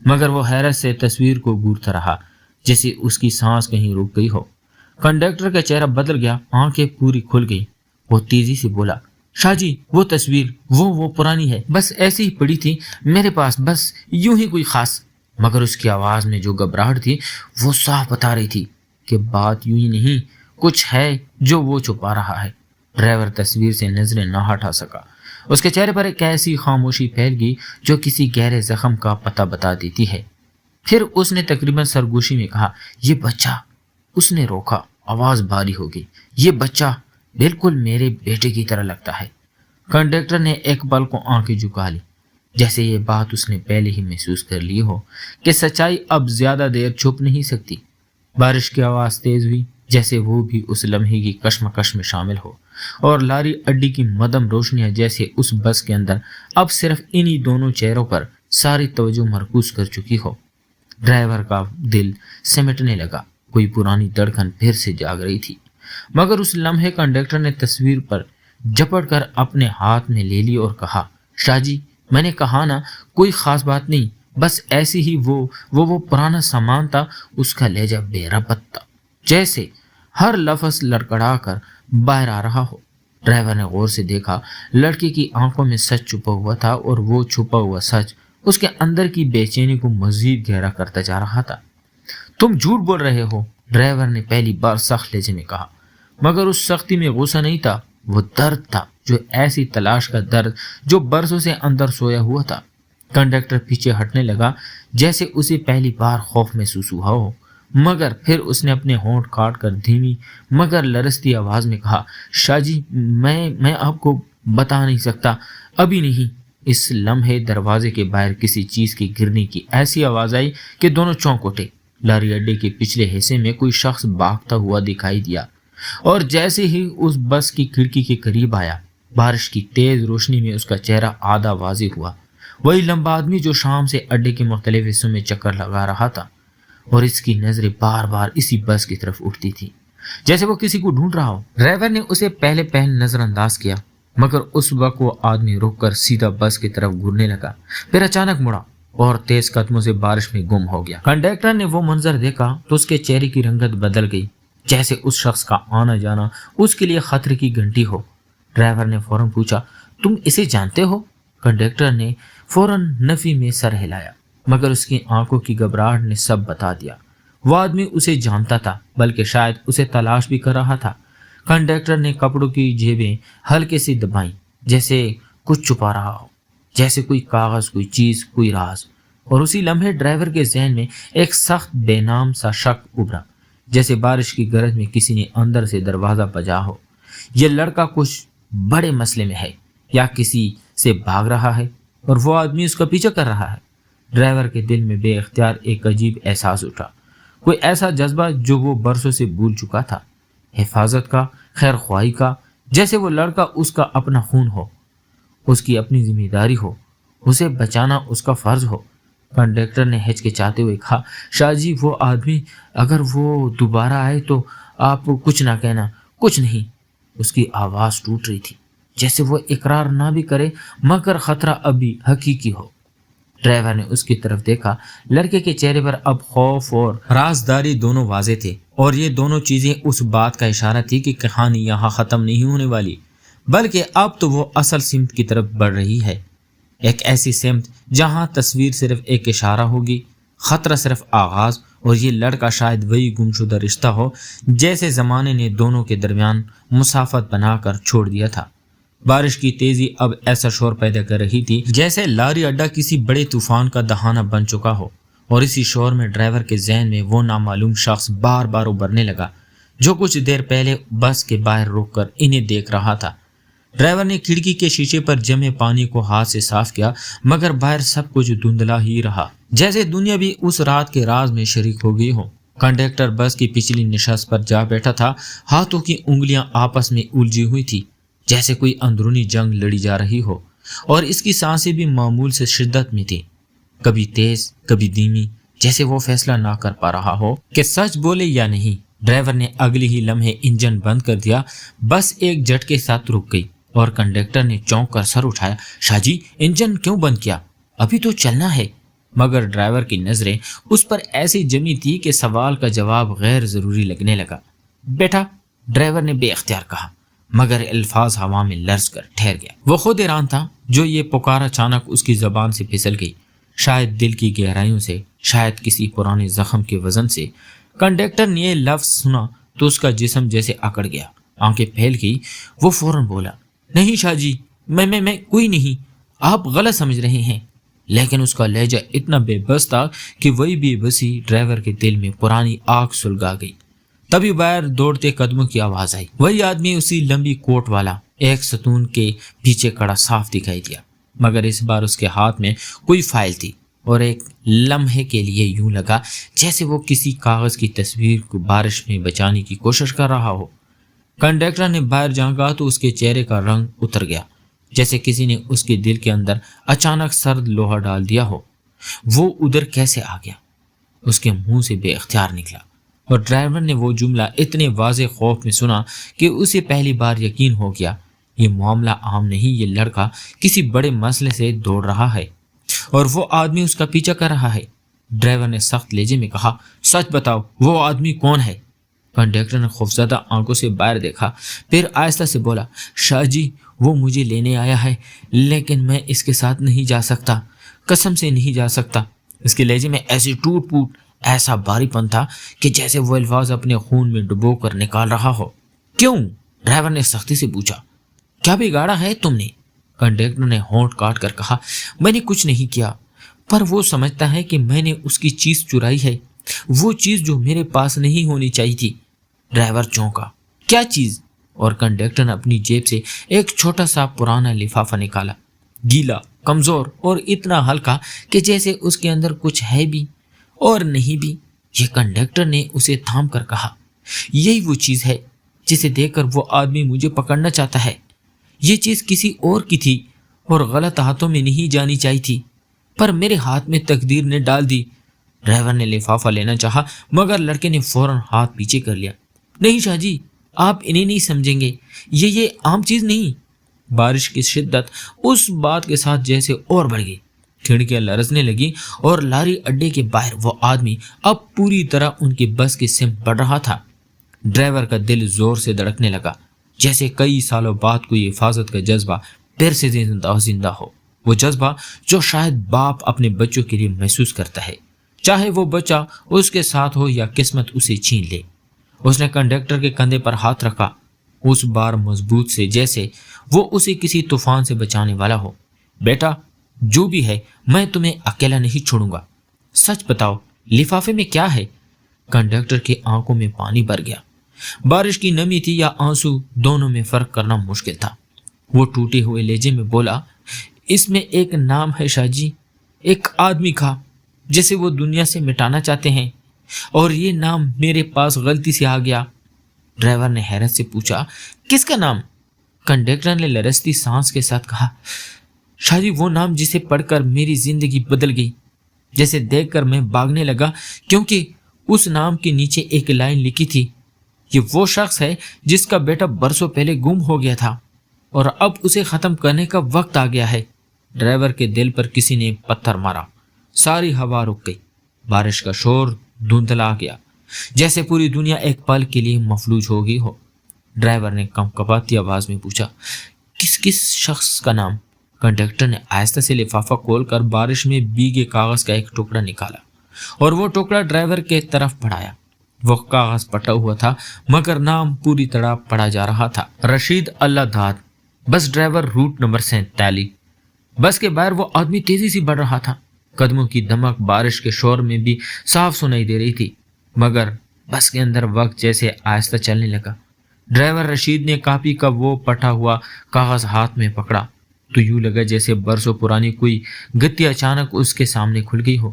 مگر وہ حیرت سے تصویر کو گورتا رہا جیسے اس کی سانس کہیں رک گئی ہو۔ کنڈکٹر کا چہرہ بدل گیا، آنکھیں پوری کھل گئی۔ وہ تیزی سے بولا، شاہ جی وہ تصویر وہ پرانی ہے، بس ایسی ہی پڑی تھی میرے پاس، بس یوں ہی کوئی خاص۔ مگر اس کی آواز میں جو گھبراہٹ تھی وہ صاف بتا رہی تھی کہ بات یوں ہی نہیں، کچھ ہے جو وہ چھپا رہا ہے۔ ڈرائیور تصویر سے نظریں نہ ہٹا سکا۔ اس کے چہرے پر ایک ایسی خاموشی پھیل گئی جو کسی گہرے زخم کا پتہ بتا دیتی ہے۔ پھر اس نے تقریباً سرگوشی میں کہا، یہ بچہ۔ اس نے روکا، آواز بھاری ہو گئی، یہ بچہ بالکل میرے بیٹے کی طرح لگتا ہے۔ کنڈکٹر نے ایک پل کو آنکھیں جھکا لی، جیسے یہ بات اس نے پہلے ہی محسوس کر لی ہو کہ سچائی اب زیادہ دیر چھپ نہیں سکتی۔ بارش کی آواز تیز ہوئی، جیسے وہ بھی اس لمحے کی کشمکش میں شامل ہو، اور لاری اڈی کی مدم روشنیاں جیسے اس بس کے اندر اب صرف انہی دونوں چہروں پر ساری توجہ مرکوز کر چکی ہو۔ ڈرائیور کا دل سمٹنے لگا، کوئی پرانی دھڑکن پھر سے جاگ رہی تھی۔ مگر اس لمحے کنڈکٹر نے تصویر پر جپٹ کر اپنے ہاتھ میں لے لی اور کہا، شاہ جی میں نے کہا نا، کوئی خاص بات نہیں، بس ایسی ہی وہ پرانا سامان تھا۔ اس کا لہجہ بے ربط تھا، جیسے ہر لفظ لڑکڑا کر باہر آ رہا ہو۔ ڈرائیور نے غور سے دیکھا، لڑکے کی آنکھوں میں سچ چھپا ہوا تھا، اور وہ چھپا ہوا سچ اس کے اندر کی بے چینی کو مزید گہرا کرتا جا رہا تھا۔ تم جھوٹ بول رہے ہو، ڈرائیور نے پہلی بار سخت لہجے میں کہا، مگر اس سختی میں غصہ نہیں تھا، وہ درد تھا، جو ایسی تلاش کا درد جو برسوں سے اندر سویا ہوا تھا۔ کنڈکٹر پیچھے ہٹنے لگا، جیسے اسے پہلی بار خوف محسوس ہوا ہو، مگر پھر اس نے اپنے ہونٹ کاٹ کر دھیمی مگر لرزتی آواز میں کہا، شاہ جی میں آپ کو بتا نہیں سکتا، ابھی نہیں۔ اس لمحے دروازے کے باہر کسی چیز کی گرنے کی ایسی آواز آئی کہ دونوں چونک اٹھے۔ لاری اڈے کے پچھلے حصے میں کوئی شخص بھاگتا ہوا دکھائی دیا، اور جیسے ہی اس بس کی کھڑکی کے قریب آیا، بارش کی تیز روشنی میں اس کا چہرہ آدھا واضح ہوا۔ وہی لمبا آدمی جو شام سے اڈے کے مختلف حصوں میں چکر لگا رہا تھا، اور اس کی نظریں بار بار اسی بس کی طرف اٹھتی تھی جیسے وہ کسی کو ڈھونڈ رہا ہو۔ ڈرائیور نے اسے پہلے نظر انداز کیا، مگر اس وقت وہ آدمی رک کر سیدھا بس کی طرف گھورنے لگا، پھر اچانک مڑا اور تیز قدموں سے بارش میں گم ہو گیا۔ کنڈکٹر نے وہ منظر دیکھا تو اس کے چہرے کی رنگت بدل گئی، جیسے اس شخص کا آنا جانا اس کے لیے خطرے کی گھنٹی ہو۔ ڈرائیور نے فوراً پوچھا، تم اسے جانتے ہو؟ کنڈکٹر نے فوراً نفی میں سر ہلایا، مگر اس کی آنکھوں کی گھبراہٹ نے سب بتا دیا۔ وہ آدمی اسے جانتا تھا، بلکہ شاید اسے تلاش بھی کر رہا تھا۔ کنڈکٹر نے کپڑوں کی جیبیں ہلکے سے دبائیں، جیسے کچھ چھپا رہا ہو، جیسے کوئی کاغذ، کوئی چیز، کوئی راز۔ اور اسی لمحے ڈرائیور کے ذہن میں ایک سخت بے نام سا شک ابھرا، جیسے بارش کی گرج میں کسی نے اندر سے دروازہ بجا ہو۔ یہ لڑکا کچھ بڑے مسئلے میں ہے، یا کسی سے بھاگ رہا ہے اور وہ آدمی اس کا پیچھا کر رہا ہے۔ ڈرائیور کے دل میں بے اختیار ایک عجیب احساس اٹھا، کوئی ایسا جذبہ جو وہ برسوں سے بھول چکا تھا، حفاظت کا، خیر خواہی کا، جیسے وہ لڑکا اس کا اپنا خون ہو، اس کی اپنی ذمہ داری ہو، اسے بچانا اس کا فرض ہو۔ کنڈکٹر نے ہچکچاتے ہوئے کہا، شاہ جی وہ آدمی اگر وہ دوبارہ آئے تو آپ کچھ نہ کہنا، کچھ نہیں۔ اس کی آواز ٹوٹ رہی تھی، جیسے وہ اقرار نہ بھی کرے مگر خطرہ ابھی حقیقی ہو۔ ڈرائیور نے اس کی طرف دیکھا، لڑکے کے چہرے پر اب خوف اور رازداری دونوں واضح تھے، اور یہ دونوں چیزیں اس بات کا اشارہ تھی کہ کہانی یہاں ختم نہیں ہونے والی، بلکہ اب تو وہ اصل سمت کی طرف بڑھ رہی ہے، ایک ایسی سمت جہاں تصویر صرف ایک اشارہ ہوگی، خطرہ صرف آغاز، اور یہ لڑکا شاید وہی گمشدہ رشتہ ہو جیسے زمانے نے دونوں کے درمیان مسافت بنا کر چھوڑ دیا تھا۔ بارش کی تیزی اب ایسا شور پیدا کر رہی تھی جیسے لاری اڈا کسی بڑے طوفان کا دہانہ بن چکا ہو، اور اسی شور میں ڈرائیور کے ذہن میں وہ نامعلوم شخص بار بار ابھرنے لگا جو کچھ دیر پہلے بس کے باہر رک کر انہیں دیکھ رہا تھا۔ ڈرائیور نے کھڑکی کے شیشے پر جمے پانی کو ہاتھ سے صاف کیا، مگر باہر سب کچھ دھندلا ہی رہا، جیسے دنیا بھی اس رات کے راز میں شریک ہو گئی ہو۔ کنڈکٹر بس کی پچھلی نشست پر جا بیٹھا تھا، ہاتھوں کی انگلیاں آپس میں الجھی ہوئی تھی، جیسے کوئی اندرونی جنگ لڑی جا رہی ہو، اور اس کی سانسیں بھی معمول سے شدت میں تھی، کبھی تیز، کبھی دھیمی، جیسے وہ فیصلہ نہ کر پا رہا ہو کہ سچ بولے یا نہیں۔ ڈرائیور نے اگلی ہی لمحے انجن بند کر دیا، بس ایک جھٹکے ساتھ رک گئی، اور کنڈکٹر نے چونک کر سر اٹھایا، شاہ جی انجن کیوں بند کیا؟ ابھی تو چلنا ہے۔ مگر ڈرائیور کی نظریں اس پر ایسی جمی تھی کہ سوال کا جواب غیر ضروری لگنے لگا۔ بیٹا، ڈرائیور نے بے اختیار کہا، مگر الفاظ ہوا میں لرز کر ٹھہر گیا۔ وہ خود حیران تھا، جو یہ پکار اچانک اس کی زبان سے پھسل گئی، شاید دل کی گہرائیوں سے، شاید کسی پرانے زخم کے وزن سے۔ کنڈکٹر نے یہ لفظ سنا تو اس کا جسم جیسے اکڑ گیا، آنکھیں پھیل گئی۔ وہ فوراً بولا، نہیں شاہ جی، میں کوئی نہیں، آپ غلط سمجھ رہے ہیں۔ لیکن اس کا لہجہ اتنا بے بس تھا کہ وہی بے بسی ڈرائیور کے دل میں پرانی آگ سلگا گئی۔ تبھی باہر دوڑتے قدموں کی آواز آئی۔ وہی آدمی، اسی لمبی کوٹ والا، ایک ستون کے پیچھے کڑا صاف دکھائی دیا، مگر اس بار اس کے ہاتھ میں کوئی فائل تھی، اور ایک لمحے کے لیے یوں لگا جیسے وہ کسی کاغذ کی تصویر کو بارش میں بچانے کی کوشش کر رہا ہو۔ کنڈکٹر نے باہر جھانکا تو اس کے چہرے کا رنگ اتر گیا، جیسے کسی نے اس کے دل کے اندر اچانک سرد لوہا ڈال دیا ہو۔ وہ ادھر کیسے آ گیا؟ اس کے منہ سے بے اختیار نکلا، اور ڈرائیور نے وہ جملہ اتنے واضح خوف میں سنا کہ اسے پہلی بار یقین ہو گیا، یہ معاملہ عام نہیں، یہ لڑکا کسی بڑے مسئلے سے دوڑ رہا ہے، اور وہ آدمی اس کا پیچھا کر رہا ہے۔ ڈرائیور نے سخت لہجے میں کہا، سچ بتاؤ، وہ آدمی کون ہے؟ کنڈکٹر نے خوفزدہ آنکھوں سے باہر دیکھا، پھر آہستہ سے بولا، شاہ جی، وہ مجھے لینے آیا ہے، لیکن میں اس کے ساتھ نہیں جا سکتا، قسم سے نہیں جا سکتا۔ اس کے لہجے میں ایسی ٹوٹ پوٹ، ایسا بھاری پن تھا کہ جیسے وہ الفاظ اپنے خون میں ڈبو کر نکال رہا ہو۔ کیوں؟ ڈرائیور نے سختی سے پوچھا، کیا بگاڑا ہے تم نے؟ کنڈکٹر نے ہونٹ کاٹ کر کہا، میں نے کچھ نہیں کیا، پر وہ سمجھتا ہے کہ میں نے اس کی چیز چرائی ہے، وہ چیز جو میرے پاس نہیں ہونی چاہیے تھی۔ ڈرائیور چونکا، کیا چیز؟ اور کنڈکٹر نے اپنی جیب سے ایک چھوٹا سا پرانا لفافہ نکالا، گیلا، کمزور اور اتنا ہلکا کہ جیسے اس کے اندر کچھ ہے بھی اور نہیں بھی۔ یہ کنڈکٹر نے اسے تھام کر کہا، یہی وہ چیز ہے جسے دیکھ کر وہ آدمی مجھے پکڑنا چاہتا ہے۔ یہ چیز کسی اور کی تھی اور غلط ہاتھوں میں نہیں جانی چاہیے تھی، پر میرے ہاتھ میں تقدیر نے ڈال دی۔ ڈرائیور نے لفافہ لینا چاہا، مگر لڑکے نے فوراً ہاتھ پیچھے کر لیا۔ نہیں شاہ جی، آپ انہیں نہیں سمجھیں گے، یہ عام چیز نہیں۔ بارش کی شدت اس بات کے ساتھ جیسے اور بڑھ گئی، کھڑکیاں لرزنے لگی، اور لاری اڈے کے باہر وہ آدمی اب پوری طرح ان کی بس کی سمت بڑھ رہا تھا۔ ڈرائیور کا دل زور سے دھڑکنے لگا، جیسے کئی سالوں بعد کوئی حفاظت کا جذبہ پھر سے زندہ ہو، وہ جذبہ جو شاید باپ اپنے بچوں کے لیے محسوس کرتا ہے، چاہے وہ بچہ اس کے ساتھ ہو یا قسمت اسے چھین لے۔ اس نے کنڈکٹر کے کندھے پر ہاتھ رکھا، اس بار مضبوط سے، جیسے وہ اسے کسی طوفان سے بچانے والا ہو۔ بیٹا، جو بھی ہے، میں تمہیں اکیلا نہیں چھوڑوں گا، سچ بتاؤ، لفافے میں کیا ہے؟ کنڈکٹر کی آنکھوں میں پانی بھر گیا۔ بارش کی نمی تھی یا آنسو، دونوں میں فرق کرنا مشکل تھا۔ وہ ٹوٹے ہوئے لہجے میں بولا، اس میں ایک نام ہے شاہ جی، ایک آدمی کا جسے وہ دنیا سے مٹانا چاہتے ہیں، اور یہ نام میرے پاس غلطی سے آ گیا۔ ڈرائیور نے حیرت سے پوچھا، کس کا نام؟ کنڈکٹر نے لرزتی سانس کے ساتھ کہا، شاہ جی، وہ نام جسے پڑھ کر میری زندگی بدل گئی، جیسے دیکھ کر میں بھاگنے لگا، کیونکہ اس نام کے نیچے ایک لائن لکھی تھی، یہ وہ شخص ہے جس کا بیٹا برسوں پہلے گم ہو گیا تھا، اور اب اسے ختم کرنے کا وقت آ گیا ہے۔ ڈرائیور کے دل پر کسی نے پتھر مارا، ساری ہوا رک گئی، بارش کا شور دھندلا گیا، جیسے پوری دنیا ایک پل کے لیے مفلوج ہو گئی ہو۔ ڈرائیور نے کپکپاتی آواز میں پوچھا، کس شخص کا نام؟ کنڈکٹر نے آہستہ سے لفافہ کھول کر بارش میں بھیگے کاغذ کا ایک ٹکڑا نکالا، اور وہ ٹکڑا ڈرائیور کے طرف بڑھایا۔ وہ کاغذ پٹا ہوا تھا، مگر نام پوری طرح پڑھا جا رہا تھا، رشید اللہ داد، بس ڈرائیور، روٹ نمبر 47۔ بس کے باہر وہ آدمی تیزی سے بڑھ رہا تھا، قدموں کی دمک بارش کے شور میں بھی صاف سنائی دے رہی تھی، مگر بس کے اندر وقت جیسے آہستہ چلنے لگا۔ ڈرائیور رشید نے کاپی کا وہ پٹا ہوا کاغذ ہاتھ میں پکڑا تو یوں لگا جیسے برسوں پرانی کوئی گتی اچانک اس کے سامنے کھل گئی ہو،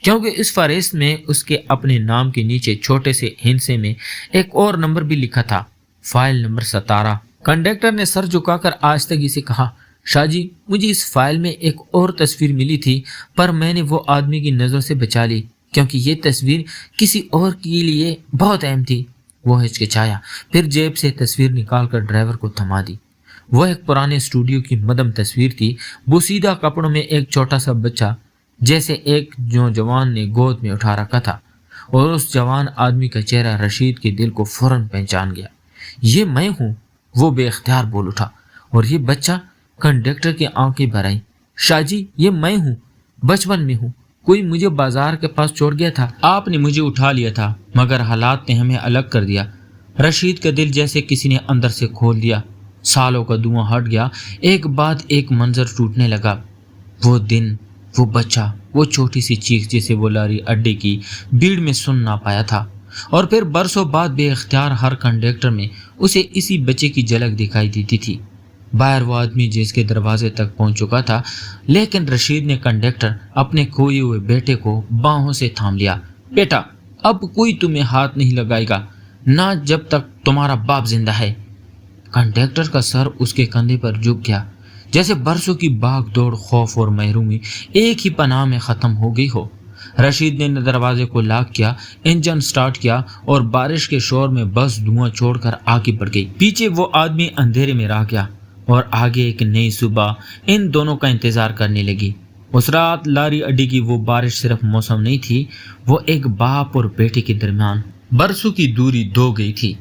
کیونکہ اس فہرست میں اس کے اپنے نام کے نیچے چھوٹے سے ہندسے میں ایک اور نمبر بھی لکھا تھا، فائل نمبر 17۔ کنڈکٹر نے سر جھکا کر آہستگی سے کہا، شاہ جی، مجھے اس فائل میں ایک اور تصویر ملی تھی، پر میں نے وہ آدمی کی نظر سے بچا لی، کیونکہ یہ تصویر کسی اور کے لیے بہت اہم تھی۔ وہ ہچکچایا، پھر جیب سے تصویر نکال کر ڈرائیور کو تھما دی۔ وہ ایک پرانے اسٹوڈیو کی مدم تصویر تھی، بوسیدہ کپڑوں میں ایک چھوٹا سا بچہ جیسے ایک نوجوان نے گود میں اٹھا رکھا تھا، اور اس جوان آدمی کا چہرہ رشید کے دل کو فوراً پہچان گیا۔ یہ میں ہوں، وہ بے اختیار بول اٹھا، اور یہ بچہ؟ کنڈکٹر کی آنکھیں بھر آئیں۔ شاہ جی، یہ میں ہوں، بچپن میں ہوں، کوئی مجھے بازار کے پاس چھوڑ گیا تھا، آپ نے مجھے اٹھا لیا تھا، مگر حالات نے ہمیں الگ کر دیا۔ رشید کا دل جیسے کسی نے اندر سے کھول دیا، سالوں کا دھواں ہٹ گیا، ایک بعد ایک منظر ٹوٹنے لگا۔ وہ دن، وہ بچہ، وہ چھوٹی سی چیخ جسے وہ لاری اڈے کی بھیڑ میں سن نہ پایا تھا، اور پھر برسوں بعد بے اختیار ہر کنڈکٹر میں اسے اسی بچے کی جھلک دکھائی دیتی تھی۔ باہر وہ آدمی جس کے دروازے تک پہنچ چکا تھا، لیکن رشید نے کنڈکٹر اپنے کھوئے ہوئے بیٹے کو باہوں سے تھام لیا۔ بیٹا، اب کوئی تمہیں ہاتھ نہیں لگائے گا، نہ جب تک تمہارا باپ زندہ ہے۔ کنڈکٹر کا سر اس کے کندھے پر جھک گیا، جیسے برسوں کی بھاگ دوڑ، خوف اور محرومی ایک ہی پناہ میں ختم ہو گئی ہو۔ رشید نے دروازے کو لاک کیا، انجن سٹارٹ کیا، اور بارش کے شور میں بس دھواں چھوڑ کر آگے بڑھ گئی۔ پیچھے وہ آدمی اندھیرے میں رہ گیا، اور آگے ایک نئی صبح ان دونوں کا انتظار کرنے لگی۔ اس رات لاری اڈی کی وہ بارش صرف موسم نہیں تھی، وہ ایک باپ اور بیٹے کے درمیان برسوں کی دوری دو گئی تھی۔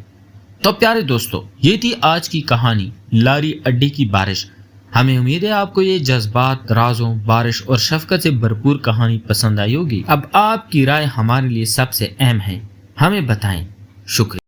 تو پیارے دوستو، یہ تھی آج کی کہانی لاری اڈے کی بارش۔ ہمیں امید ہے آپ کو یہ جذبات، رازوں، بارش اور شفقت سے بھرپور کہانی پسند آئی ہوگی۔ اب آپ کی رائے ہمارے لیے سب سے اہم ہے، ہمیں بتائیں۔ شکریہ۔